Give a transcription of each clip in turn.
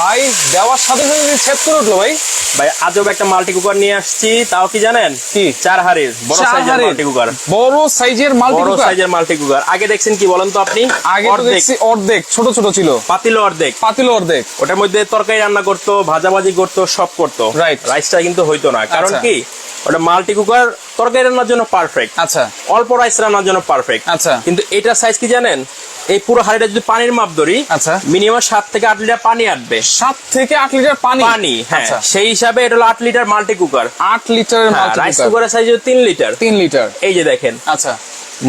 ভাই দেওয়ার সাথে সাথে ছেদ করে উঠলো ভাই। ভাই আজব একটা মাল্টি কুকার নিয়ে আসছি, তাও কি জানেন? কি? 4 হাড়ির বড় সাইজের মাল্টি কুকার। বড় সাইজের মাল্টি বড় কুকার, সাইজের মাল্টি কুকার। আগে দেখছেন কি বলেন তো আপনি? আগে তো দেখছি অর্ধেক ছোট ছোট ছিল, পাতিলো অর্ধেক, পাতিল অর্ধেক। ওটার মধ্যে তরকারি রান্না করতো, ভাজাভাজি করতো, সব করতো। রাইট। রাইসটা কিন্তু হইতো না, কারণ আচ্ছা। কি ওটা মাল্টি কুকার তরকারি রান্নার জন্য পারফেক্ট। আচ্ছা অল্প রাইস রান্নার জন্য পারফেক্ট। আচ্ছা। কিন্তু এটার সাইজ কি জানেন? এই পুরো হাড়িটা যদি পানির মাপ ধরি, আচ্ছা, মিনিমাম 7 থেকে 8 লিটার পানি আসবে। 7 থেকে 8 লিটার পানি? পানি, হ্যাঁ। আচ্ছা। সেই হিসাবে এটা হলো 8 লিটার মাল্টি কুকার। 8 লিটারের মাল্টি রাইস কুকার, কুকারের সাইজ 3 লিটার। 3 লিটার। এই যে দেখেন, আচ্ছা,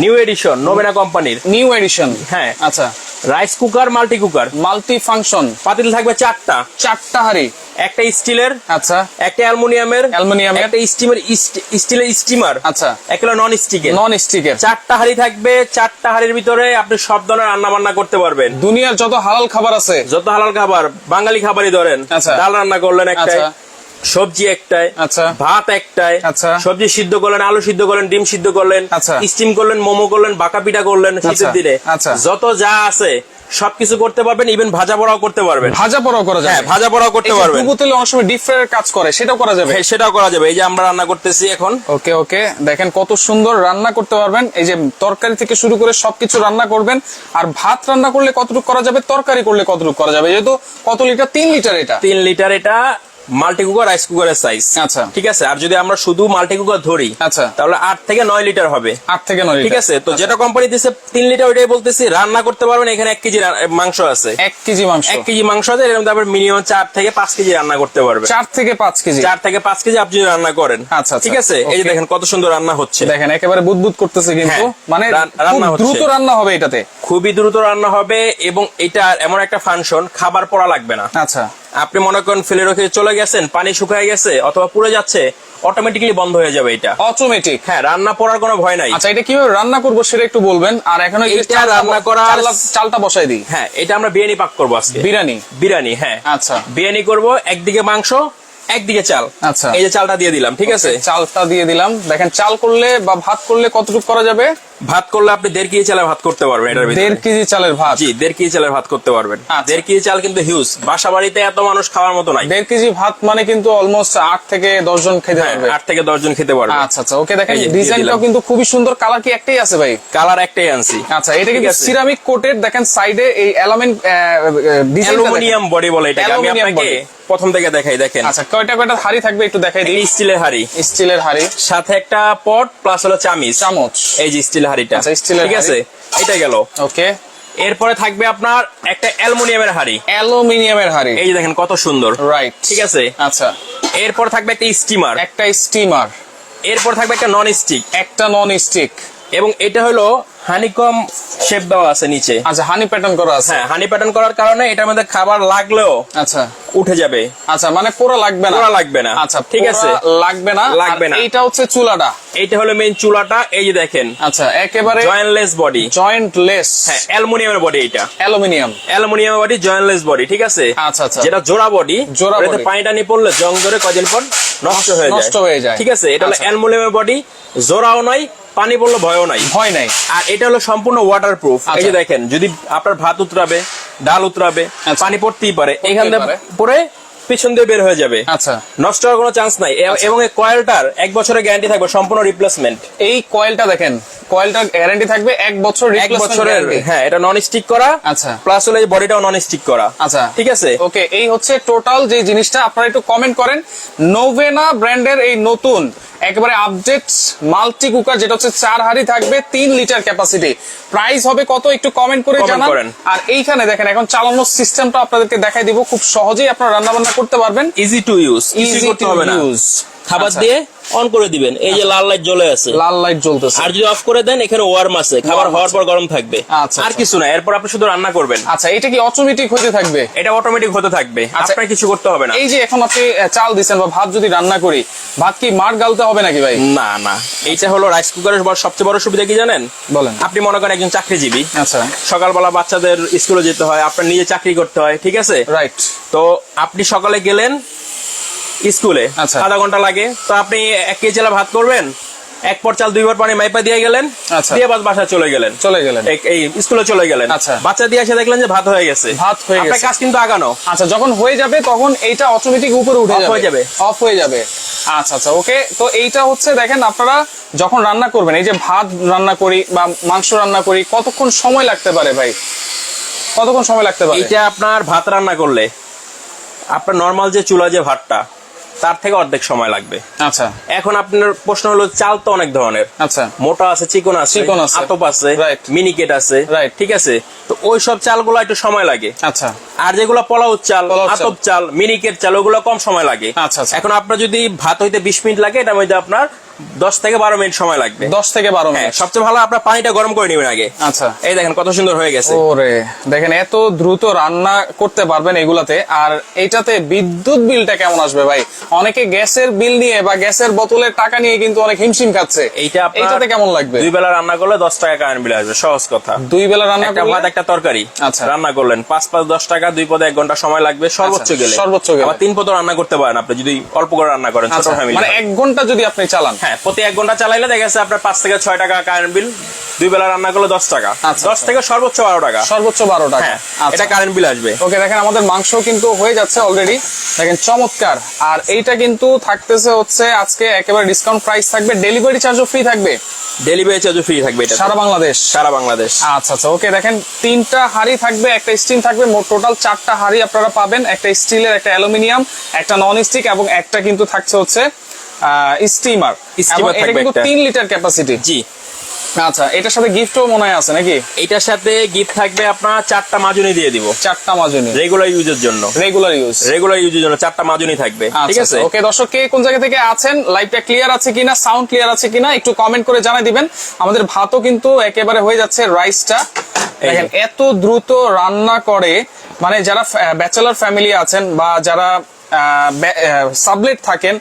নিউ এডিশন, নোভেনা কোম্পানির নিউ এডিশন। হ্যাঁ, আচ্ছা, rice cooker multi cooker. Multi function. পাতিল থাকবে 4টা, 4টা হাড়ি। একটা স্টিলের, আচ্ছা, একটা অ্যালুমিনিয়ামের, অ্যালুমিনিয়ামের, একটা স্টিলের স্টিমার, আচ্ছা, একটা নন স্টিকের। নন স্টিকের। 4টা হাড়ি থাকবে। 4টা হাড়ির ভিতরে আপনি সব ধরনের রান্না বান্না করতে পারবেন। দুনিয়ার যত হালাল খাবার আছে, যত হালাল খাবার, বাঙালি খাবারই ধরেন। আচ্ছা। ডাল রান্না করলেন একটাই, আচ্ছা, সবজি একটাই, আচ্ছা, ভাত একটাই, আচ্ছা, সবজি সিদ্ধ করলেন, আলু সিদ্ধ করলেন, ডিম সিদ্ধ করলেন, আচ্ছা, স্টিম করলেন, মোমো করলেন, বাঁকা পিঠা করলেন শীতের দিনে, আচ্ছা, যত যা আছে সবকিছু করতে পারবেন। ইভেন ভাজা পোড়াও করতে পারবেন। ভাজা পোড়াও করা যাবে। হ্যাঁ, ভাজা পোড়াও করতে পারবেন। ডুবো তেলে অনেক সময় ডিপ ফ্রাইয়ের কাজ করে, সেটাও করা যাবে। হ্যাঁ, সেটাও করা যাবে। এই যে আমরা রান্না করতেছি এখন। ওকে ওকে, দেখেন কত সুন্দর রান্না করতে পারবেন। এই যে তরকারি থেকে শুরু করে সবকিছু রান্না করবেন। আর ভাত রান্না করলে কতটুকু করা যাবে, তরকারি করলে কতটুকু করা যাবে। যেহেতু কত লিটার? 3 লিটার। এটা 3 লিটার। এটা মাল্টি কুকার রাইস কুকারের সাইজ। আচ্ছা, ঠিক আছে। আর যদি আমরা শুধু মাল্টি কুকার ধরি, আচ্ছা, তাহলে 8 থেকে 9 লিটার হবে। 8 থেকে 9 লিটার। ঠিক আছে। তো যেটা কোম্পানি দিচ্ছে 3 লিটার, ওইটাই বলতেছি। রান্না করতে পারবেন। এখানে 1 কেজি মাংস আছে। 1 কেজি মাংস। 1 কেজি মাংস আছে। এরকম তারপর মিনিমাম 4 থেকে 5 কেজি রান্না করতে পারবে। 4 থেকে 5 কেজি। 4 থেকে 5 কেজি আপনি যদি রান্না করেন। আচ্ছা, ঠিক আছে। এই যে দেখেন কত সুন্দর রান্না হচ্ছে। দেখেন একেবারে বুদবুদ করতেছে কিন্তু। হ্যাঁ, মানে রান্না খুব হচ্ছে। দ্রুত রান্না হবে এটাতে। খুবই দ্রুত রান্না হবে। এবং এটা এমন একটা ফাংশন, খাবার পড়া লাগবে না। আচ্ছা, আপনি মনে করেন ফেলে রেখে চলে গেছেন, পানি শুকায় গেছে অথবা পুড়ে যাচ্ছে, অটোমেটিক্যালি বন্ধ হয়ে যাবে এটা। অটোমেটিক। হ্যাঁ, রান্না পড়ার কোনো ভয় নাই। আচ্ছা, এটা কিভাবে রান্না করবো সেটা একটু বলবেন। আর এখন এটা রান্না করার চালটা বসাই দিই। হ্যাঁ, এটা আমরা বিরিয়ানি পাক করবো আজকে। বিরিয়ানি, হ্যাঁ। আচ্ছা, বিরিয়ানি করব। একদিকে মাংস, একদিকে চাল। আচ্ছা, এই যে চালটা দিয়ে দিলাম। ঠিক আছে, চালটা দিয়ে দিলাম। দেখেন চাল করলে বা ভাত করলে কতটুকু করা যাবে? ভাত করলে আপনি 1.5 কেজি চালের ভাত করতে পারবেন এটার ভিতরে। 1.5 কেজি চালের ভাত? জি, 1.5 কেজি চালের ভাত করতে পারবেন। আচ্ছা। 1.5 কেজি চাল কিন্তু হিউজ। বাসা বাড়িতে এত মানুষ খাওয়ার মতো নাই। 1.5 কেজি ভাত মানে কিন্তু অলমোস্ট 8 থেকে 10 জন খেতে পারবে। 8 থেকে 10 জন খেতে পারবে। আচ্ছা আচ্ছা, ওকে। দেখেন এই যে দিয়ে ডিজাইনটাও দিলাম। কিন্তু খুবই সুন্দর। কালার কি একটাই আছে ভাই? কালার একটাই আনছি। আচ্ছা, এটা কিন্তু ঠিক আছে। Ceramic coated. দেখেন সাইডে এই এলামেন্ট ডিজাইন, অ্যালুমিনিয়াম বডি বলে এটাকে। আমি অ্যালুমিনিয়াম আপনাকে প্রথম থেকে দেখাই। দেখেন, আচ্ছা, কয়টা হাড়ি থাকবে একটু দেখাই দিই। এই স্টিলের হাড়ি, স্টিলের হাড়ি, সাথে একটা পট প্লাস হলো চামচ। এই যে স্টিল হাড়িটা। আচ্ছা, স্টিলের ঠিক আছে, এটা গেল। ওকে। এরপরে থাকবে আপনার একটা অ্যালুমিনিয়ামের হাড়ি। অ্যালুমিনিয়ামের হাড়ি। এই যে দেখেন কত সুন্দর। রাইট। ঠিক আছে। আচ্ছা, এরপর থাকবে একটা স্টিমার। একটা স্টিমার। এরপর থাকবে একটা নন স্টিক। একটা নন স্টিক। এবং এটা হলো হানিকম শেপ দেওয়া আছে নিচে। আচ্ছা, হানি প্যাটার্ন করা আছে। হ্যাঁ, হানি প্যাটার্ন করার কারণে এটার মধ্যে খাবার লাগলেও আচ্ছা উঠে যাবে। আচ্ছা, মানে পোড়া লাগবে না। পোড়া লাগবে না। আচ্ছা, ঠিক আছে, লাগবে না। লাগবে না। এইটা হচ্ছে চুলাটা। এইটা হলো মেইন চুলাটা। এই যে দেখেন, আচ্ছা, একেবারে জয়েন্টলেস বডি। জয়েন্টলেস। হ্যাঁ, অ্যালুমিনিয়ামের বডি। এটা অ্যালুমিনিয়াম বডি, জয়েন্টলেস বডি। ঠিক আছে। আচ্ছা আচ্ছা, যেটা জোড়া বডি, জোড়া এটাতে body। পানি টানি পড়লে জং ধরে কদিন পর নষ্ট হয়ে যায়। ঠিক আছে। এটা হলো আচ্ছা। অ্যালুমিনিয়ামের বডি, জোড়াও নয়, পানি পড়লে ভয়ও নাই। ভয় নাই। আর এটা হলো সম্পূর্ণ ওয়াটার প্রুফ। এই যে আচ্ছা। দেখেন, যদি আপনার ভাত উতরাবে, ডাল উতরাবে, আচ্ছা। পানি পড়তেই পারে, এখান পড়তেই থেকে পারে। পরে পিছন দিয়ে বের হয়ে যাবে। আচ্ছা, নষ্ট হওয়ার কোনো চান্স নাই। এবং এই কয়েলটার 1 বছরের গ্যারান্টি থাকবে, সম্পূর্ণ রিপ্লেসমেন্ট। এই কয়েলটা দেখেন, কয়েলটার গ্যারান্টি থাকবে 1 বছর। 1 বছরের। হ্যাঁ, এটা নন স্টিক করা। আচ্ছা, প্লাস হলো এই বডিটাও নন স্টিক করা। আচ্ছা, ঠিক আছে। ওকে, এই হচ্ছে টোটাল যে জিনিসটা। আপনারা একটু কমেন্ট করেন, নোভেনা ব্র্যান্ডের এই নতুন একেবারে আপডেট মাল্টি কুকার, যেটা হচ্ছে 4 হাড়ি থাকবে, 3 লিটার ক্যাপাসিটি। প্রাইস হবে কত একটু কমেন্ট করে Comment জানান। করেন। আর এইখানে দেখেন এখন চালানোর সিস্টেমটা আপনাদেরকে দেখাই দিব। খুব সহজেই আপনারা রান্না বান্না করতে পারবেন। ইজি টু ইউজ, ইজি করতে টু হবে না। ইউজ। খাবার দিয়ে অন করে দিবেন। এই যে লাল লাইট জ্বলে আছে, লাল লাইট জ্বলতেছে। আর যদি অফ করে দেন, এখানে ওয়ার্ম আছে, খাবার হওয়ার পর গরম থাকবে। আচ্ছা, আর কিছু না। এরপর আপনি শুধু রান্না করবেন। আচ্ছা, এটা কি অটোমেটিক হতে থাকবে? এটা অটোমেটিক হতে থাকবে, আচ্ছা। আপনার কিছু করতে হবে না। এই যে এখন আপনি চাল দিচ্ছেন বা ভাত যদি রান্না করি, ভাত কি মার গালতে হবে নাকি ভাই? না না, এইটা হলো রাইস কুকারের সবচেয়ে বড় সুবিধা কি জানেন? বলেন। আপনি মনে করেন একজন চাকরিজীবী। আচ্ছা, সকালবেলা বাচ্চাদের স্কুলে যেতে হয়, আপনার নিজে চাকরি করতে হয়। ঠিক আছে। রাইট। তো আপনি সকালে গেলেন স্কুলে, আচ্ছা। আধা ঘন্টা লাগে, তো আপনি 1 কেজি চালা ভাত করবেন, এক পর চাল দুইবার পানি মাইপা দিয়ে গেলেন, আচ্ছা। দিয়ে বাস বাসায় চলে গেলেন, এই স্কুলে চলে গেলেন। আচ্ছা। বাচ্চা দিয়ে এসে দেখলেন যে ভাত হয়ে গেছে, আপনার কাজ কিন্তু আগানো। আচ্ছা, যখন হয়ে যাবে তখন এইটা অটোমেটিক উপরে উঠে যাবে, অফ হয়ে যাবে। আচ্ছা আচ্ছা, ওকে। তো এইটা হচ্ছে দেখেন, আপনারা যখন রান্না করবেন, এই যে ভাত রান্না করি বা মাংস রান্না করি, কতক্ষণ সময় লাগতে পারে ভাই? কতক্ষণ সময় লাগতে পারে? এটা আপনার ভাত রান্না করলে আপনার নরমাল যে চুলা যে ভাতটা, তার থেকে অর্ধেক সময় লাগবে। আচ্ছা। এখন আপনার প্রশ্ন হলো, চাল তো অনেক ধরনের, আচ্ছা, মোটা আছে, চিকন আছে, আতপ আছে, মিনিকেট আছে, ঠিক আছে। তো ওই সব চালগুলো একটু সময় লাগে। আচ্ছা। আর যেগুলো পোলাও চাল, আতপ চাল, মিনিকেট চাল, ওগুলো কম সময় লাগে। আচ্ছা। এখন আপনার যদি ভাত হইতে 20 মিনিট লাগে, এটার মধ্যে আপনার 10 থেকে 12 মিনিট সময় লাগবে। 10 থেকে 12 মিনিট। সবচেয়ে ভালো আপনার পানিটা গরম করে নেবেন আগে। আচ্ছা। এই দেখেন কত সুন্দর হয়ে গেছে। ওরে দেখেন, এত দ্রুত রান্না করতে পারবেন এগুলাতে। আর এইটাতে বিদ্যুৎ বিলটা কেমন আসবে ভাই? অনেকে গ্যাসের বিল নিয়ে বা গ্যাসের বোতলের টাকা নিয়ে কিন্তু অনেক হিমশিম খাচ্ছে। এইটাতে কেমন লাগবে? 2 বেলা রান্না করলে 10 টাকা কারেন্ট বিল আসবে, সহজ কথা। 2 বেলা রান্না করলে ভাত একটা তরকারি আচ্ছা রান্না করলেন, 5 10 টাকা, 2 পদে 1 ঘন্টা সময় লাগবে সর্বোচ্চ গেলে। আবার 3 পদ রান্না করতে পারেন আপনি যদি অল্প করে রান্না করেন, ছোট ফ্যামিলি। মানে 1 ঘন্টা যদি আপনি চালান, হ্যাঁ, প্রতি 1 ঘন্টা চালাইলে দেখা যাচ্ছে আপনার 5 থেকে 6 টাকা কারেন্ট বিল। 2 বেলা রান্না করলে 10 টাকা, 10 থেকে সর্বোচ্চ 12 টাকা, সর্বোচ্চ 12 টাকা এটা কারেন্ট বিল আসবে। ওকে, দেখেন আমাদের মাংস কিন্তু হয়ে যাচ্ছে অলরেডি, দেখেন চমৎকার। আর এইটা কিন্তু থাকতেছে হচ্ছে আজকে একেবারে ডিসকাউন্ট প্রাইস থাকবে, ডেলিভারি চার্জও ফ্রি থাকবে। ডেলিভারি চার্জও ফ্রি থাকবে, এটা সারা বাংলাদেশ। সারা বাংলাদেশ। আচ্ছা আচ্ছা, ওকে। দেখেন 3টা হাঁড়ি থাকবে, একটা স্টিম থাকবে, মোট টোটাল 4টা হাঁড়ি আপনারা পাবেন। একটা স্টিলের, একটা অ্যালুমিনিয়াম, একটা নন স্টিক এবং একটা কিন্তু থাকছে হচ্ছে স্টিমার। এটা কিন্তু 3 লিটার ক্যাপাসিটি। জি। আচ্ছা, এটার সাথে গিফটও মনে হয় আছে নাকি? এটার সাথে গিফট থাকবে আপনার 4টা মাজুনি দিয়ে দিব। 4টা মাজুনি রেগুলার ইউজের জন্য। রেগুলার ইউজের জন্য 4টা মাজুনি থাকবে, ঠিক আছে। ওকে দর্শক, কে কোন জায়গা থেকে আছেন, লাইভটা ক্লিয়ার আছে কিনা, সাউন্ড ক্লিয়ার আছে কিনা একটু কমেন্ট করে জানাই দিবেন। আমাদের ভাতও কিন্তু একেবারে হয়ে যাচ্ছে, রাইসটা দেখেন এত দ্রুত রান্না করে। মানে যারা ব্যাচেলর ফ্যামিলি আছেন বা যারা সাবলেট থাকেন,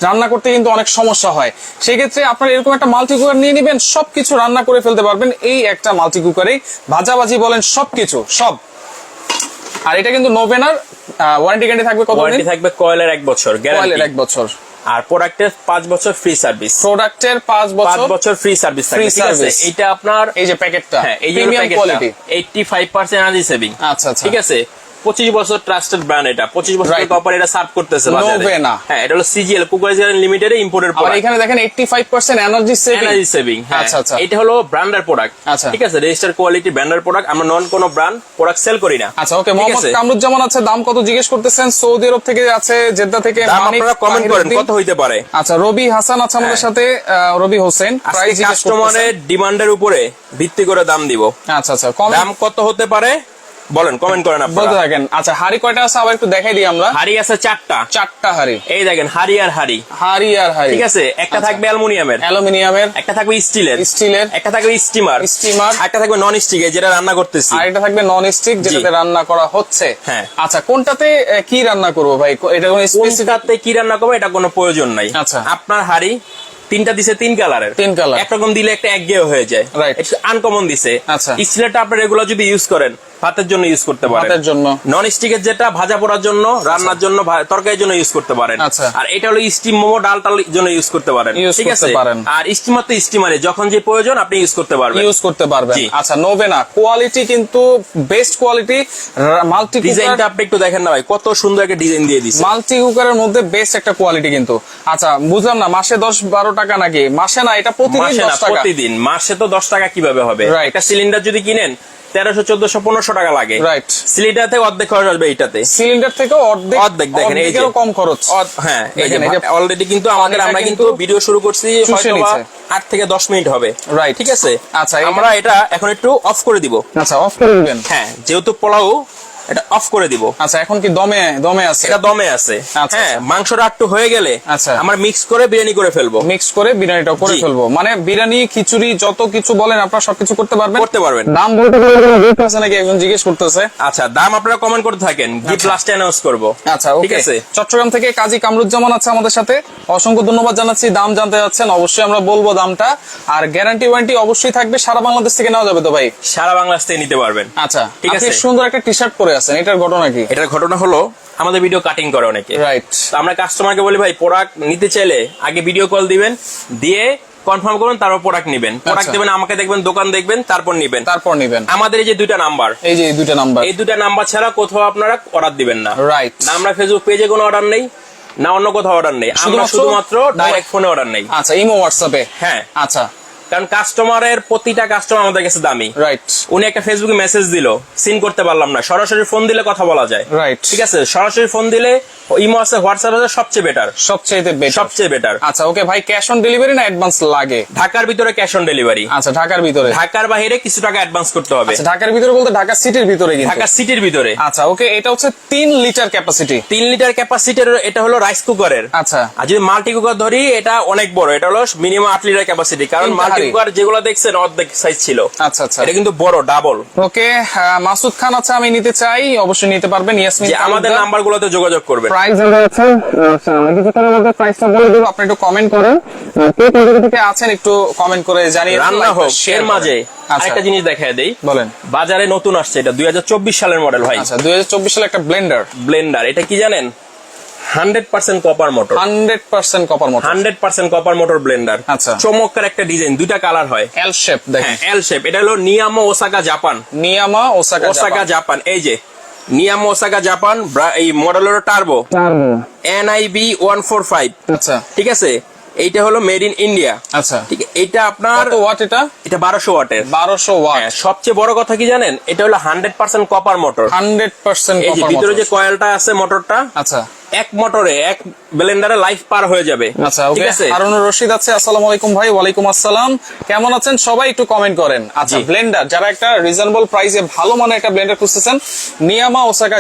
রান্না করতে কিন্তু অনেক সমস্যা হয়। সেক্ষেত্রে আপনারা এরকম একটা মাল্টি কুকার নিয়ে নিবেন, সবকিছু রান্না করে ফেলতে পারবেন এই একটা মাল্টি কুকারে। ভাজাভাজি বলেন, সবকিছু সব। আর এটা কিন্তু নোভেনার ওয়ারেন্টি গ্যারান্টি থাকবে কত দিন? ওয়ারেন্টি থাকবে কয়েলের 1 বছর গ্যারান্টি। কয়েলের 1 বছর। আর প্রোডাক্টের 5 বছর ফ্রি সার্ভিস। প্রোডাক্টের 5 বছর ফ্রি সার্ভিস থাকবে, ঠিক আছে। এটা আপনার এই যে প্যাকেটটা, হ্যাঁ, এই যে প্রিমিয়াম কোয়ালিটি, 85% এনার্জি সেভিং। আচ্ছা আচ্ছা, ঠিক আছে। 25 বছর ট্রাস্টেড ব্র্যান্ড, এটা 25 বছর কপার এটা সার্ভ করতেছে বাজারে। নোভেনা। হ্যাঁ, এটা হলো CGL cooker limited imported product. আর এখানে দেখেন 85% এনার্জি সেভিং। আচ্ছা আচ্ছা, এটা হলো ব্র্যান্ডের প্রোডাক্ট। আচ্ছা, ঠিক আছে, রেজিস্টার্ড কোয়ালিটি ব্র্যান্ডের প্রোডাক্ট। আমরা নন কোন ব্র্যান্ড প্রোডাক্ট সেল করি না। আচ্ছা, ওকে। মোহাম্মদ কামরুজ্জামান আছে, দাম কত জিজ্ঞেস করতেছেন? সৌদি আরব থেকে আছে, জেদ্দা থেকে। দাম আপনারা কমেন্ট করেন কত হইতে পারে। আচ্ছা, রবি হাসান আছে আমাদের সাথে, রবি হোসেন। প্রাইস কাস্টমারের ডিমান্ডের উপরে ভিত্তি করে দাম দিব। আচ্ছা আচ্ছা, দাম কত হতে পারে বলেন, কমেন্ট করেন আপনারা, বলতে থাকেন। আচ্ছা, হাড়ি কয়টা আছে আবার একটু দেখাই দিই আমরা। হাড়ি আছে 4টা হাড়ি। এই দেখেন, হাড়ি আর হাড়ি, ঠিক আছে। একটা থাকবে অ্যালুমিনিয়ামের, একটা থাকবে স্টিলের, একটা থাকবে স্টিমার, একটা থাকবে নন স্টিক যেটা রান্না করতেছি, আর এটা থাকবে নন স্টিক যেটাতে রান্না করা হচ্ছে। হ্যাঁ। আচ্ছা, কোনটাতে কি রান্না করবো ভাই? এটা কোনো স্পেসিফিকতে কি রান্না করবো এটা কোনো প্রয়োজন নাই। আচ্ছা, আপনার হাড়ি 3টা দিছে 3 কালারের, একরকম দিলে একটা একঘেয়ে হয়ে যায়, একটু আনকমন দিছে। আচ্ছা, স্টিলেরটা আপনার রেগুলার যদি ইউজ করেন ভাতের জন্য ইউজ করতে পারেন, ভাতের জন্য। নন স্টিকের যেটা ভাজা পোড়ার জন্য, রান্নার জন্য, তরকারির জন্য ইউজ করতে পারেন। আচ্ছা, আর এটা হলো স্টিম মোমো ডাল টাল জন্য ইউজ করতে পারেন, ঠিক আছে। আর স্টিমার তো স্টিমারে যখন যে প্রয়োজন আপনি ইউজ করতে পারবেন। আচ্ছা, নোভেনা কোয়ালিটি কিন্তু বেস্ট কোয়ালিটি। মাল্টি ডিজাইনটা আপনি একটু দেখেন না ভাই, কত সুন্দর একটা ডিজাইন দিয়ে দিয়েছে। মাল্টি কুকারের মধ্যে বেস্ট একটা কোয়ালিটি কিন্তু। আচ্ছা, বুঝলাম না, মাসে 10-12 টাকা নাকি? মাসে না, এটা প্রতিদিন 10 টাকা। প্রতিদিন। মাসে তো 10 টাকা কিভাবে হবে? একটা সিলিন্ডার যদি কিনেন 1300, 1400, 1500 টাকা লাগে। রাইট। সিলিন্ডার থেকে অর্ধেক খরচ আসবে এইটাতে। সিলিন্ডার থেকে অর্ধেক দেখেন, এই যে কম খরচ। হ্যাঁ, এই যে অলরেডি কিন্তু আমরা কিন্তু ভিডিও শুরু করছি হয়তোবা 8 থেকে 10 মিনিট হবে। রাইট, ঠিক আছে। আচ্ছা, আমরা এটা এখন একটু অফ করে দিব। আচ্ছা, অফ করে দিবেন। হ্যাঁ, যেহেতু পোলাও এটা অফ করে দিব। আচ্ছা, এখন কি দমে আছে? এটা দমে আছে। হ্যাঁ, মাংসটা একটু হয়ে গেলে আচ্ছা আমরা মিক্স করে বিরিয়ানি করে ফেলবো। বিরিয়ানিটা করে ফেলবো, মানে বিরিয়ানি, খিচুড়ি, যত কিছু বলেন আপনারা সবকিছু করতে পারবেন। দাম বলতে গিফট আছে নাকি একজন জিজ্ঞেস করতেছে। আচ্ছা, দাম আপনারা কমেন্ট করতে থাকেন, গিফট লাস্টে অ্যানাউন্স করব। আচ্ছা, ঠিক আছে। চট্টগ্রাম থেকে কাজী কামরুজ্জামান আছে আমাদের সাথে, অসংখ্য ধন্যবাদ জানাচ্ছি। দাম জানতে যাচ্ছেন, অবশ্যই আমরা বলবো দামটা। আর গ্যারান্টি ওয়ারেন্টি অবশ্যই থাকবে। সারা বাংলাদেশ থেকে নেওয়া যাবে তো ভাই? সারা বাংলাদেশ থেকে নিতে পারবেন। আচ্ছা, ঠিক আছে। সুন্দর একটা টি শার্ট পরে আছেন, এটার ঘটনা কি? এটার ঘটনা হলো আমাদের ভিডিও কাটিং করে অনেকে। রাইট। আমরা কাস্টমারকে বলি ভাই প্রোডাক্ট নিতে চাইলে আগে ভিডিও কল দিবেন, দিয়ে কনফার্ম করুন, তারপর প্রোডাক্ট নেবেন। প্রোডাক্ট আচ্ছা। দেবেন, আমাকে দেখবেন, দোকান দেখবেন, তারপর নেবেন। আমাদের এই যে দুইটা নাম্বার, এই যে দুইটা নাম্বার, এই দুইটা নাম্বার ছাড়া কোথাও আপনারা অর্ডার দিবেন না। রাইট। না আমরা ফেসবুক পেজে কোনো অর্ডার নেই, না অন্য কোথাও অর্ডার নেই, আমরা শুধুমাত্র ডাইরেক্ট ফোনে অর্ডার নেই। আচ্ছা, ইমো হোয়াটসঅ্যাপে। হ্যাঁ, আচ্ছা। কারণ কাস্টমারের প্রতিটা কাস্টমার আমাদের কাছে দামি। রাইট। উনি একটা ফেসবুকে মেসেজ দিল, সিন করতে পারলাম না, সরাসরি ফোন দিলে কথা বলা যায়। রাইট। ঠিক আছে, সরাসরি ফোন দিলে ইমো আছে, হোয়াটসঅ্যাপ আছে, সবচেয়ে বেটার, সবচেয়ে বেটার। আচ্ছা, ওকে ভাই, ক্যাশ অন ডেলিভারি না অ্যাডভান্স লাগে? ঢাকার ভিতরে ক্যাশ অন ডেলিভারি। আচ্ছা, ঢাকার ভিতরে। ঢাকার বাইরে কিছু টাকা অ্যাডভান্স করতে হবে। আচ্ছা, ঢাকার ভিতরে বলতে ঢাকা সিটির ভিতরে কিন্তু? ঢাকা সিটির ভিতরে। আচ্ছা, ওকে, এটা হচ্ছে 3 লিটার ক্যাপাসিটি। 3 লিটার ক্যাপাসিটির, এটা হলো রাইস কুকারের। আচ্ছা। আর যদি মাল্টি কুকার ধরি, এটা অনেক বড়, এটা হলো মিনিমাম 8 লিটার ক্যাপাসিটি। কারণ মাল্টি কুকার যেগুলো দেখছেন অর্ধেক সাইজ ছিল। আচ্ছা আচ্ছা, এটা কিন্তু বড়, ডাবল। ওকে, মাসুদ খান, আচ্ছা আমি নিতে চাই, অবশ্যই নিতে পারবেন। ইয়াসমিন, আমাদের নাম্বারগুলোতে যোগাযোগ করবেন। প্রাইস আছে, কিছুক্ষণের মধ্যে প্রাইসটা বলে দেব, আপনি একটু কমেন্ট করেন। কে কোথা থেকে আছেন একটু কমেন্ট করে জানিয়ে দিন। রান্না হোক, এর মাঝে আচ্ছা, একটা জিনিস দেখায় দেই। বলেন। বাজারে নতুন আসছে, এটা 2024 সালের মডেল ভাই। আচ্ছা, 2024 সালে একটা ব্লেন্ডার। এটা কি জানেন? 100% copper motor. 100% copper motor. 100% copper motor Blender. আচ্ছা। চমৎকার একটা ডিজাইন, দুইটা কালার হয়। এল শেপ, দেখেন। L shape. এটা হলো Niyama Osaka Japan. Niyama Osaka Japan. এই যে নিয়ামা ওসাকা জাপান, এই মডেল হলো টার্বো NIB 145। আচ্ছা, ঠিক আছে, এইটা হলো মেড ইন ইন্ডিয়া। আচ্ছা, ঠিক, এটা আপনার কত ওয়াট? এটা 1200 ওয়াটের। 1200 ওয়াট। সবচেয়ে বড় কথা কি জানেন? এটা হলো 100% কপার মোটর। 100% এই যে কপার ভিতরে মোটর। যে কয়েলটা আছে মোটরটা, আচ্ছা, এক মোটরে এক ব্লেন্ডারে লাইফ পার হয়ে যাবে। আচ্ছা, ঠিক ওকে। আছে। হারুনুর রশিদ আছে, আসসালামু আলাইকুম ভাই। ওয়ালাইকুম আসসালাম, কেমন আছেন সবাই? একটু কমেন্ট করেন। আচ্ছা, ব্লেন্ডার, যারা একটা রিজনেবল প্রাইসে ভালো মানের একটা ব্লেন্ডার খুঁজতেছেন, নিয়ামা ওসাকা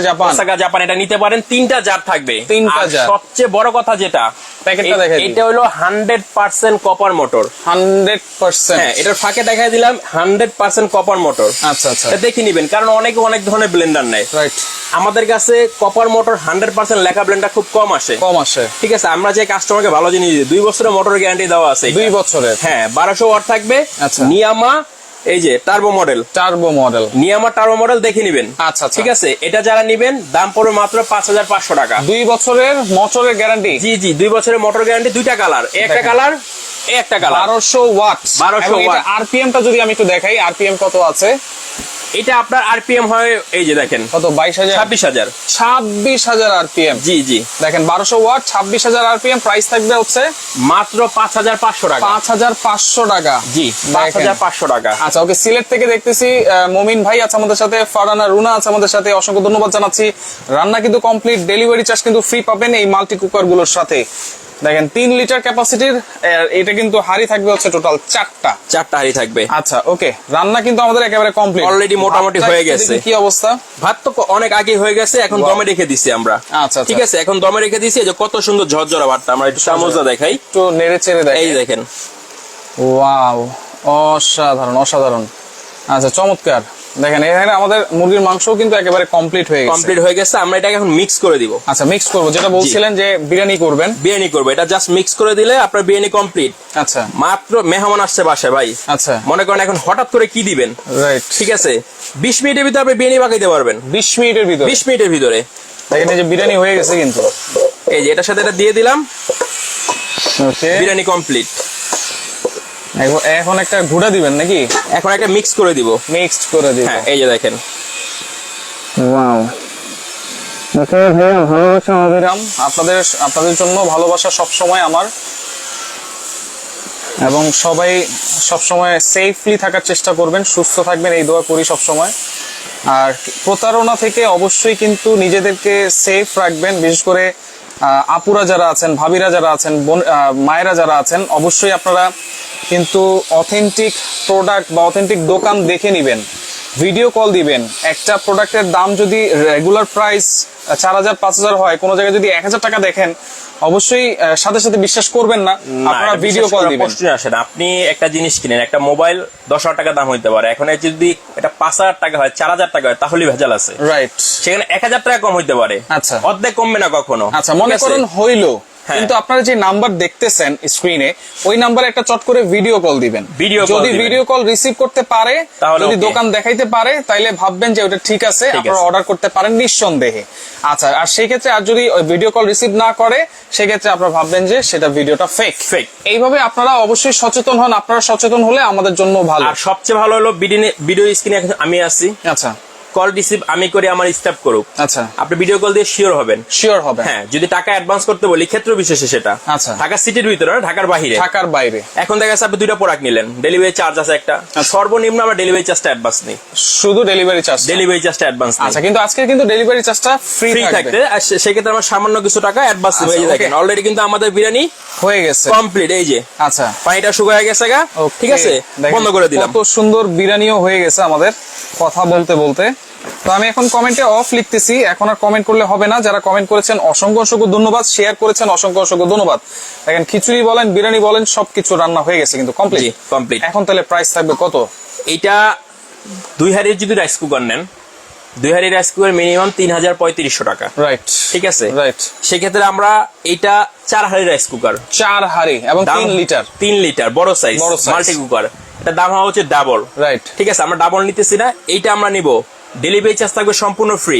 জাপান, এটা নিতে পারেন। 3টা জার থাকবে। 3টা জার। সবচেয়ে বড় কথা যেটা, প্যাকেটটা দেখাই দিন। এটা হলো 100% কপার মোটর। 100%। হ্যাঁ, এটার ফাঁকে দেখাই দিলাম 100% কপার মোটর। আচ্ছা আচ্ছা, এটা দেখে নিবেন, কারণ অনেক ধরনের ব্লেন্ডার নেয়। রাইট। আমাদের কাছে কপার মোটর 100% লেখা ব্লেন্ডার খুব কম আসে। ঠিক আছে, আমরা যে কাস্টমারকে ভালো জিনিস দিই, 2 বছরের মোটর গ্যারান্টি দেওয়া আছে। 2 বছরের। হ্যাঁ, 1200 ওয়াট থাকবে। আচ্ছা। নিয়ামা, এই যে টার্বো মডেল, নিয়ামা টার্বো মডেল দেখে নিবেন। আচ্ছা, ঠিক আছে, এটা যারা নিবেন দাম পড়বে মাত্র 5500 টাকা। 2 বছরের মোটরের গ্যারান্টি। জি, 2 বছরের মোটর গ্যারান্টি, 2টা কালার, একটা কালার, একটা কালার। 1200 ওয়াট। 1200 ওয়াট। আরপিএম টা যদি আমি একটু দেখাই, আরপিএম কত আছে? এটা আপনার আরপিএম হয়, এই যে দেখেন, কত? 22000, 26000। 26000 আরপিএম। জি, দেখেন, 1200 ওয়াট, 26000 আরপিএম। প্রাইস থাকবে হচ্ছে মাত্র 5500 টাকা। 5500 টাকা। জি, 5500 টাকা। আচ্ছা, ওকে, সিলেট থেকে দেখতেছি মমিন ভাই আছে আমাদের সাথে, ফারহানা রুনা আছে আমাদের সাথে, অসংখ্য ধন্যবাদ জানাচ্ছি। রান্না কিন্তু কমপ্লিট, ডেলিভারি চার্জ কিন্তু ফ্রি পাবেন এই মাল্টি কুকার গুলোর সাথে। দেখেন, 3 লিটার ক্যাপাসিটির, এটা কিন্তু হাড়ি থাকবে হচ্ছে টোটাল 4টা হাড়ি থাকবে। আচ্ছা, ওকে, রান্না কিন্তু আমাদের একেবারে কমপ্লিট, অলরেডি মোটামুটি হয়ে গেছে। কি অবস্থা? ভাত তো অনেক আগে হয়ে গেছে, এখন দমে রেখে দিছি আমরা। আচ্ছা, ঠিক আছে, এখন দমে রেখে দিছি। এই যে কত সুন্দর ঝরঝরা ভাতটা, আমরা একটু চামচটা দেখাই, একটু নেড়ে চেড়ে দেখাই। এই দেখেন, ওয়াও, অসাধারণ। আচ্ছা, চমৎকার। দেখেন, এখানে আমাদের মুরগির মাংসও কিন্তু একেবারে কমপ্লিট হয়ে গেছে। আমরা এটাকে এখন মিক্স করে দিব। আচ্ছা, মিক্স করব, যেটা বলছিলেন যে বিরিয়ানি করবেন। এটা জাস্ট মিক্স করে দিলে আপনার বিরিয়ানি কমপ্লিট। আচ্ছা, মাত্র মেহমান আসছে বাসায় ভাই। আচ্ছা, মনে করেন এখন হঠাৎ করে কি দিবেন, রাইট, ঠিক আছে, 20 মিনিটের ভিতরে আপনি বিরিয়ানি পাকাইতে পারবেন। 20 মিনিটের ভিতরে। 20 মিনিটের ভিতরে দেখেন, এই যে বিরিয়ানি হয়ে গেছে কিন্তু। এই যে এটার সাথে এটা দিয়ে দিলাম, ওকে, বিরিয়ানি কমপ্লিট। এখন একটা ঘুরা দিবেন নাকি? এখন একটা মিক্স করে দিব। মিক্সড করে দিব। হ্যাঁ, এই যে দেখেন, ওয়াও। ওকে ভাইয়া, ভালোবাসা অবিরাম। আপনাদের জন্য ভালোবাসা সব সময় আমার, এবং সবাই সবসময় সেফলি থাকার চেষ্টা করবেন, সুস্থ থাকবেন, এই দোয়া করি সব সময়। আর প্রতারণা থেকে অবশ্যই কিন্তু নিজেদেরকে সেফ রাখবেন, বিশেষ করে আপুরা যারা আছেন, ভাবিরা যারা আছেন, মায়েরা যারা আছেন, অবশ্যই আপনারা কিন্তু অথেন্টিক প্রোডাক্ট বা অথেন্টিক দোকান দেখে নিবেন, ভিডিও কল দিবেন। একটা প্রোডাক্টের দাম যদি রেগুলার প্রাইস 4000 5000 হয়, কোনো জায়গায় যদি 1000 টাকা দেখেন, অবশ্যই সাথে সাথে বিশ্বাস করবেন না, আপনারা ভিডিও কল দিবেন। আসেন, আপনি একটা জিনিস কিনেন, একটা মোবাইল 10,000 টাকা দাম হইতে পারে, এখন যদি এটা 5000 টাকা হয়, 4000 টাকা হয়, তাহলে ভেজাল আছে। রাইট, সেখানে 1000 টাকা কম হইতে পারে। আচ্ছা, অর্ধেক কমবে না কখনো। আচ্ছা, মনে করেন হইলো, কিন্তু আপনারা যে নাম্বার দেখতেছেন স্ক্রিনে, ওই নাম্বারে একটা চট করে ভিডিও কল দিবেন। যদি ভিডিও কল রিসিভ করতে পারে, যদি দোকান দেখাইতে পারে, তাইলে ভাববেন যে ওটা ঠিক আছে, আপনারা অর্ডার করতে পারেন নিঃসন্দেহে। আচ্ছা, আর সেই ক্ষেত্রে আর যদি ভিডিও কল রিসিভ না করে, সেক্ষেত্রে আপনারা ভাববেন যে সেটা ভিডিওটা ফেক। এইভাবে আপনারা অবশ্যই সচেতন হন। আপনারা সচেতন হলে আমাদের জন্য ভালো। আর সবচেয়ে ভালো হলো ভিডিও স্ক্রিনে আমি আছি। আচ্ছা, কল রিসিভ আমি করি, আমার স্টাফ করুক। আচ্ছা, আপনি ভিডিও কল দিয়ে শিওর হবেন। হ্যাঁ, যদি টাকা অ্যাডভান্স করতে বলি ক্ষেত্র বিশেষে সেটা। আচ্ছা, ঢাকা সিটির ভিতরে, ঢাকার বাইরে। এখন দেখা যাচ্ছে আপনি 2টা প্রোডাক্ট নিলেন, ডেলিভারি চার্জ আছে একটা। সর্বনিম্ন আমরা ডেলিভারি চার্জটা অ্যাডভান্স নেই, শুধু ডেলিভারি চার্জটা অ্যাডভান্স। আচ্ছা, কিন্তু আজকে কিন্তু ডেলিভারি চার্জটা ফ্রি থাকবে। আর সেক্ষেত্রে আমার সামান্য কিছু টাকা অ্যাডভান্স হয়ে দেখেন অলরেডি কিন্তু আমাদের বিরিয়ানি হয়ে গেছে কমপ্লিট। এই যে আচ্ছা, পানিটা শুকিয়ে গেছে গা, ঠিক আছে, বন্ধ করে দিলাম। কত সুন্দর বিরিয়ানিও হয়ে গেছে আমাদের কথা বলতে বলতে। তো আমি এখন কমেন্টে অফ লিখতেছি, এখন আর কমেন্ট করলে হবে না। যারা কমেন্ট করেছেন অসংখ্য অসংখ্য ধন্যবাদ, শেয়ার করেছেন অসংখ্য অসংখ্য ধন্যবাদ। দেখেন খিচুড়ি বলেন, বিরিয়ানি বলেন, সবকিছু রান্না হয়ে গেছে কিন্তু কমপ্লিট। এখন তাহলে প্রাইস থাকবে কত? এটা 2 হাড়ির যদি রাইস কুকার নেন, 2 হাড়ির রাইস কুকার মিনিমাম 3,3500 টাকা। রাইট, ঠিক আছে। রাইট, সেক্ষেত্রে আমরা এটা 4 হাড়ির রাইস কুকার, 4 হাড়ি এবং 3 লিটার বড় সাইজ মাল্টি কুকার, এটা দাম হচ্ছে ডাবল। রাইট, ঠিক আছে, আমরা ডাবল নিতেছি না, এইটা আমরা নিব। ডেলিভারি চার্জ থাকবে সম্পূর্ণ ফ্রি,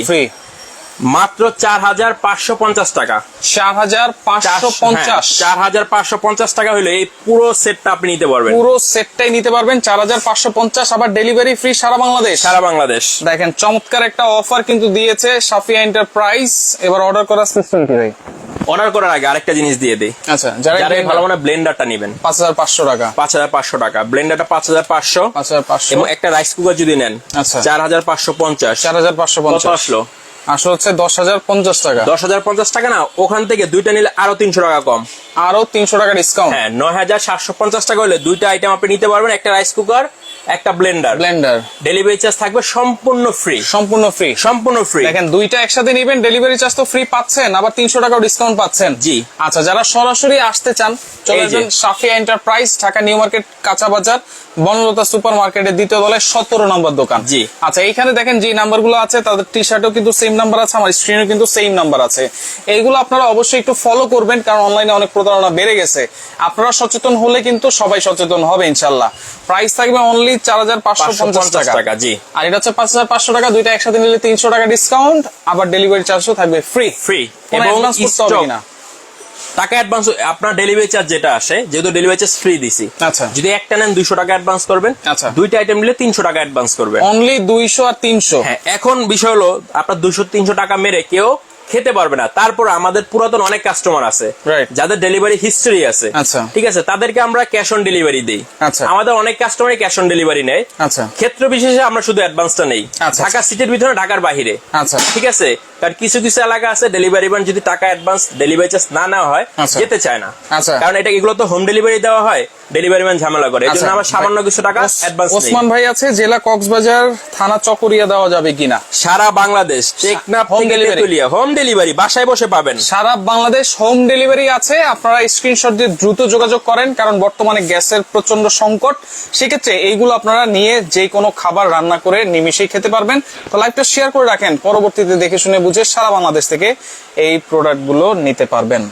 মাত্র 4,550 টাকা। 4,550 টাকা হলে এই পুরো সেটটা আপনি নিতে পারবেন। পুরো সেটটাই নিতে পারবেন 4,550, আবার ডেলিভারি ফ্রি সারা বাংলাদেশ। দেখেন চমৎকার একটা অফার কিন্তু দিয়েছে সাফিয়া এন্টারপ্রাইজ। এবার অর্ডার করার সিস্টেম কি ভাই? অর্ডার করার আগে আরেকটা জিনিস দিয়ে দেই। আচ্ছা, যারা ভালো মানে ব্লেন্ডারটা নেবেন 5,500 টাকা। 5,500 টাকা ব্লেন্ডারটা, 5,500 এবং একটা রাইস কুকার যদি নেন 4,550। 4,550 আসলো আসলে হচ্ছে 10,050 টাকা। 10,050 টাকা না, ওখান থেকে দুইটা নিলে আরো 300 টাকা কম, আরো 300 টাকা ডিসকাউন্ট। হ্যাঁ, 9,750 টাকা হলে দুইটা আইটেম আপনি নিতে পারবেন, একটা রাইস কুকার, একটা ব্লেন্ডার। ডেলিভারি চার্জ থাকবে সম্পূর্ণ ফ্রি। দেখেন দুইটা একসাথে নেবেন, ডেলিভারি চার্জ তো ফ্রি পাচ্ছেন, আবার 300 টাকাও ডিসকাউন্ট পাচ্ছেন। জি। আচ্ছা, যারা সরাসরি আসতে চান চলে যান Safia enterprise, Dhaka new market, কাঁচা বাজার, বনলতা সুপার মার্কেটের 2য় তলায় 17 নম্বর দোকান। জি। আচ্ছা, এইখানে দেখেন যে নাম্বারগুলো আছে, তাদের টি শার্টেও কিন্তু সেম নাম্বার আছে, আমার স্ক্রিনেও কিন্তু সেম নাম্বার আছে। এইগুলো আপনারা অবশ্যই একটু ফলো করবেন, কারণ অনলাইনে অনেক প্রতারণা বেড়ে গেছে। আপনারা সচেতন হলে কিন্তু সবাই সচেতন হবে ইনশাল্লাহ। প্রাইস থাকবে অনলি 4,550 টাকা। জি। আর এটা হচ্ছে 5,500 টাকা, দুইটা একসাথে নিলে 300 টাকা ডিসকাউন্ট, আবার ডেলিভারি চার্জও থাকবে ফ্রি। এবং টাকা অ্যাডভান্স, আপনার ডেলিভারি চার্জ যেটা আসে, যেহেতু ডেলিভারি চার্জ ফ্রি দিছি। আচ্ছা, যদি একটা নেন 200 টাকা অ্যাডভান্স করবেন। আচ্ছা, দুইটা আইটেম নিলে 300 টাকা অ্যাডভান্স করবেন। অনলি 200 আর 300। হ্যাঁ, এখন বিষয় হলো আপনার 200-300 টাকা মেরে কেউ খেতে পারবে না। তারপর আমাদের পুরাতন অনেক কাস্টমার আছে যাদের ডেলিভারি হিস্টরি আছে। আচ্ছা, ঠিক আছে, তাদেরকে আমরা ক্যাশ অন ডেলিভারি দিই। আচ্ছা, আমাদের অনেক কাস্টমারই ক্যাশ অন ডেলিভারি নেয়। আচ্ছা, ক্ষেত্র বিশেষে আমরা শুধু অ্যাডভান্সটা নেই, ঢাকা সিটির ভিতরে, ঢাকার বাইরে। আচ্ছা, ঠিক আছে, কারণ কিছু কিছু এলাকা আছে ডেলিভারি ম্যান যদি টাকা অ্যাডভান্স ডেলিভারি চার্জ না নেওয়া হয় যেতে চায় না। আচ্ছা, কারণ এগুলো তো হোম ডেলিভারি দেওয়া হয়, ডেলিভারি ম্যান ঝামেলা করে, এই জন্য আমরা সামান্য কিছু টাকা অ্যাডভান্স নেই। ওসমান ভাই আছে জেলা কক্সবাজার, থানা চকরিয়া, দেওয়া যাবে কিনা? সারা বাংলাদেশ, টেকনাফ থেকে তেতুলিয়া, হোম ডেলিভারি, বাসায় বসে পাবেন। সারা বাংলাদেশ হোম ডেলিভারি আছে। আপনারা স্ক্রিনশট দিয়ে দ্রুত যোগাযোগ করেন, কারণ বর্তমানে গ্যাসের প্রচন্ড সংকট। সেক্ষেত্রে এইগুলো আপনারা নিয়ে যে কোনো খাবার রান্না করে নিমিশেই খেতে পারবেন। তো লাইভটা শেয়ার করে রাখেন, পরবর্তীতে দেখে শুনে বুঝে সারা বাংলাদেশ থেকে এই প্রোডাক্টগুলো নিতে পারবেন।